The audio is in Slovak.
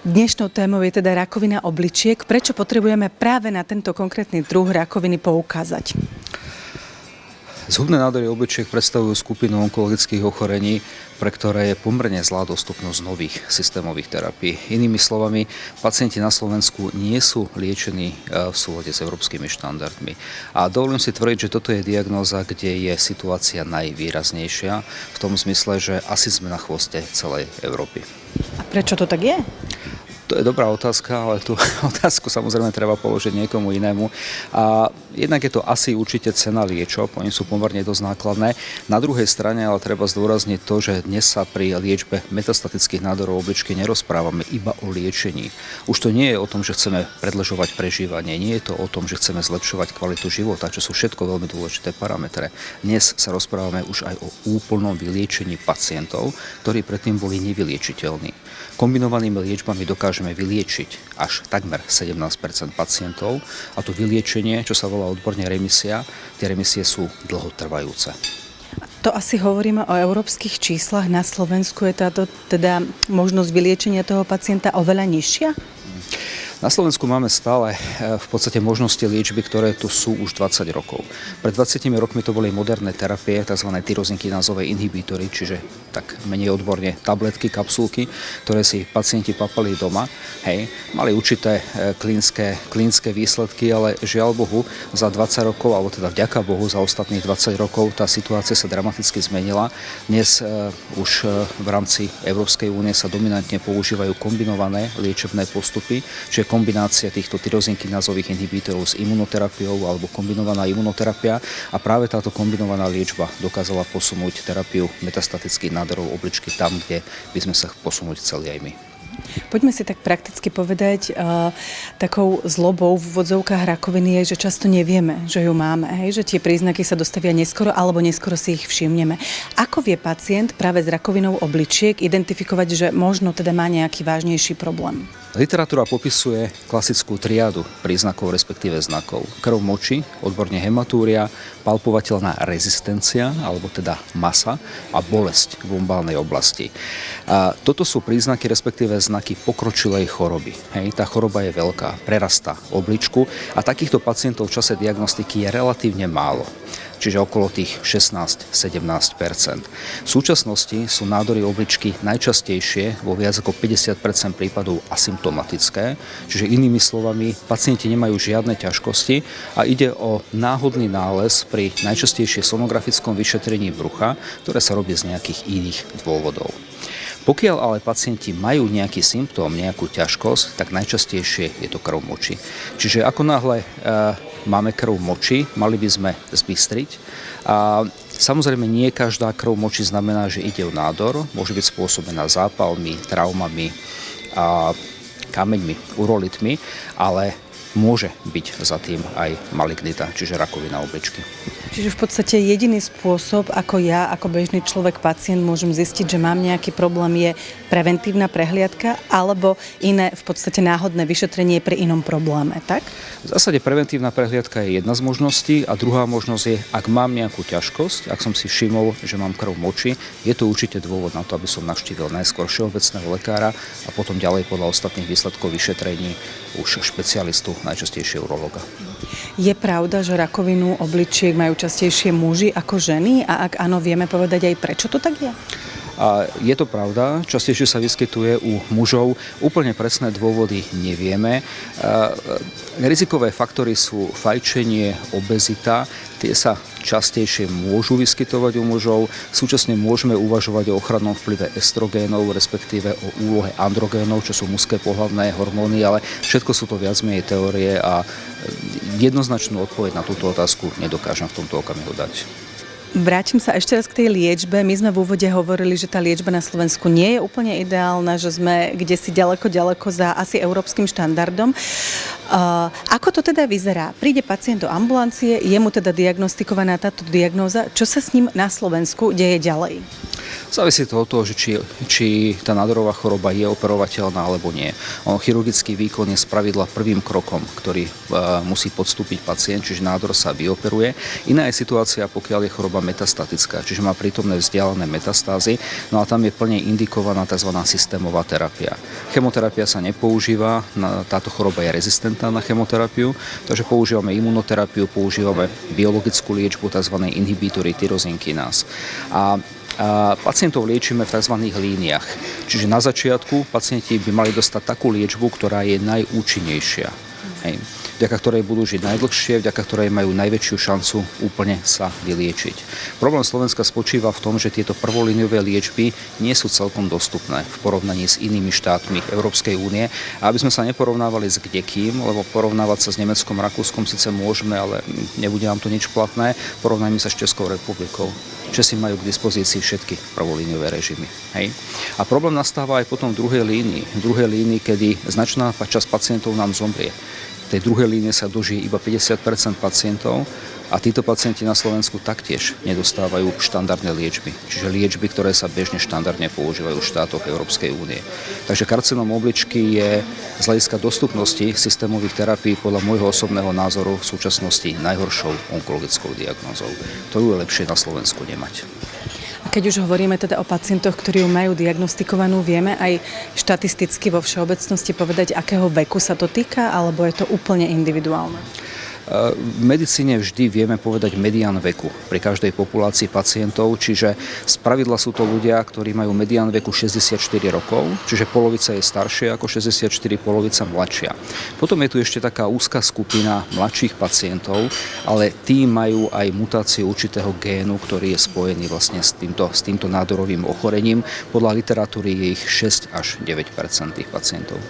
Dnešnou témou je teda rakovina obličiek. Prečo potrebujeme práve na tento konkrétny druh rakoviny poukázať? Zhubné nádory obličiek predstavujú skupinu onkologických ochorení, pre ktoré je pomerne zlá dostupnosť nových systémových terapií. Inými slovami, pacienti na Slovensku nie sú liečení v súlade s európskymi štandardmi. A dovolím si tvrdiť, že toto je diagnóza, kde je situácia najvýraznejšia, v tom zmysle, že asi sme na chvoste celej Európy. A prečo to tak je? To je dobrá otázka, ale tú otázku samozrejme treba položiť niekomu inému. A jednak je to asi určite cena liečob, oni sú pomerne dosť nákladné. Na druhej strane ale treba zdôrazniť to, že dnes sa pri liečbe metastatických nádorov obličky nerozprávame iba o liečení. Už to nie je o tom, že chceme predĺžovať prežívanie, nie je to o tom, že chceme zlepšovať kvalitu života, čo sú všetko veľmi dôležité parametre. Dnes sa rozprávame už aj o úplnom vyliečení pacientov, ktorí predtým boli nevyliečiteľní. Kombinovanými liečbami dokážeme vyliečiť až takmer 17% pacientov a to vyliečenie, čo sa volá odborne remisia, tie remisie sú dlhotrvajúce. To asi hovoríme o európskych číslach. Na Slovensku je táto teda možnosť vyliečenia toho pacienta oveľa nižšia? Na Slovensku máme stále v podstate možnosti liečby, ktoré tu sú už 20 rokov. Pred 20 rokmi to boli moderné terapie, tzv. Tyrozinkinázové inhibítory, čiže tak menej odborne tabletky, kapsulky, ktoré si pacienti papali doma. Hej, mali určité klinické výsledky, ale žiaľ Bohu, za 20 rokov, alebo teda vďaka Bohu, za ostatných 20 rokov tá situácia sa dramaticky zmenila. Dnes už v rámci Európskej únie sa dominantne používajú kombinované liečebné postupy, čiže kombinácia týchto tyrozinkinázových inhibítorov s imunoterapiou alebo kombinovaná imunoterapia a práve táto kombinovaná liečba dokázala posunúť terapiu metastatických nádorov obličky tam, kde by sme sa posunúť chceli aj my. Poďme si tak prakticky povedať, takou zlobou v úvodzovkách rakoviny je, že často nevieme, že ju máme, hej? Že tie príznaky sa dostavia neskoro alebo neskoro si ich všimneme. Ako vie pacient práve s rakovinou obličiek identifikovať, že možno teda má nejaký vážnejší problém? Literatúra popisuje klasickú triádu príznakov, respektíve znakov. Krv moči, odborne hematúria, palpovateľná rezistencia, alebo teda masa a bolesť v lumbálnej oblasti. A toto sú príznaky, respektíve znaky pokročilej choroby. Hej, tá choroba je veľká, prerastá obličku a takýchto pacientov v čase diagnostiky je relatívne málo. Čiže okolo tých 16-17%. V súčasnosti sú nádory obličky najčastejšie vo viac ako 50% prípadov asymptomatické, čiže inými slovami pacienti nemajú žiadne ťažkosti a ide o náhodný nález pri najčastejšie sonografickom vyšetrení brucha, ktoré sa robí z nejakých iných dôvodov. Pokiaľ ale pacienti majú nejaký symptóm, nejakú ťažkosť, tak najčastejšie je to krv moči. Čiže ako náhle máme krv moči, mali by sme zbystriť. A samozrejme nie každá krv moči znamená, že ide o nádor. Môže byť spôsobená zápalmi, traumami, a kameňmi, urolitmi, ale môže byť za tým aj malignita, čiže rakovina obličky. Čiže v podstate jediný spôsob, ako ja, ako bežný človek, pacient, môžem zistiť, že mám nejaký problém, je preventívna prehliadka alebo iné, v podstate náhodné vyšetrenie pri inom probléme, tak? V zásade preventívna prehliadka je jedna z možností a druhá možnosť je, ak mám nejakú ťažkosť, ak som si všimol, že mám krv moči, je to určite dôvod na to, aby som navštívil najskôr všeobecného lekára a potom ďalej podľa ostatných výsledkov vyšetrení už špecialistu, najčastejšie urologa. Je pravda, že rakovinu obličiek majú častejšie muži ako ženy a ak áno, vieme povedať aj prečo to tak je? A je to pravda, častejšie sa vyskytuje u mužov. Úplne presné dôvody nevieme. Rizikové faktory sú fajčenie, obezita. Tie sa častejšie môžu vyskytovať u mužov. Súčasne môžeme uvažovať o ochrannom vplyve estrogénov, respektíve o úlohe androgénov, čo sú mužské pohlavné hormóny, ale všetko sú to viac menej teórie a jednoznačnú odpoveď na túto otázku nedokážem v tomto okamihu dať. Vrátim sa ešte raz k tej liečbe. My sme v úvode hovorili, že tá liečba na Slovensku nie je úplne ideálna, že sme kdesi ďaleko za asi európskym štandardom. Ako to teda vyzerá? Príde pacient do ambulancie, je mu teda diagnostikovaná táto diagnóza. Čo sa s ním na Slovensku deje ďalej? Závisí to od toho, že či tá nádorová choroba je operovateľná alebo nie. Chirurgický výkon je spravidla prvým krokom, ktorý musí podstúpiť pacient, čiže nádor sa vyoperuje. Iná je situácia, pokiaľ je choroba metastatická, čiže má prítomné vzdialené metastázy, no a tam je plne indikovaná tzv. Systémová terapia. Chemoterapia sa nepoužíva, táto choroba je rezistentná na chemoterapiu, takže používame imunoterapiu, používame biologickú liečbu, tzv. Inhibítory tyrozinkinás. A pacientov liečíme v tzv. Líniách. Čiže na začiatku pacienti by mali dostať takú liečbu, ktorá je najúčinnejšia. Hej. Vďaka ktorej budú žiť najdlhšie, vďaka ktorej majú najväčšiu šancu úplne sa vyliečiť. Problém Slovenska spočíva v tom, že tieto prvolíniové liečby nie sú celkom dostupné v porovnaní s inými štátmi Európskej únie. A aby sme sa neporovnávali s kdekým, lebo porovnávať sa s Nemeckom, Rakúskom síce môžeme, ale nebude nám to nič platné, porovnajme sa s Českou republikou. Česi majú k dispozícii všetky prvolíniové režimy. Hej. A problém nastáva aj potom v druhej línii. V druhej línii, kedy značná časť pacientov nám zomrie. V tej druhej línie sa dožije iba 50% pacientov a títo pacienti na Slovensku taktiež nedostávajú štandardné liečby. Čiže liečby, ktoré sa bežne štandardne používajú v štátoch Európskej únie. Takže karcinom obličky je z hľadiska dostupnosti systémových terapií podľa môjho osobného názoru v súčasnosti najhoršou onkologickou diagnózou, ktorú je lepšie na Slovensku nemať. A keď už hovoríme teda o pacientoch, ktorí ju majú diagnostikovanú, vieme aj štatisticky vo všeobecnosti povedať, akého veku sa to týka, alebo je to úplne individuálne? V medicíne vždy vieme povedať medián veku pri každej populácii pacientov, čiže spravidla sú to ľudia, ktorí majú medián veku 64 rokov, čiže polovica je staršia ako 64, polovica mladšia. Potom je tu ešte taká úzka skupina mladších pacientov, ale tí majú aj mutáciu určitého génu, ktorý je spojený vlastne s týmto nádorovým ochorením. Podľa literatúry je ich 6 až 9% tých pacientov.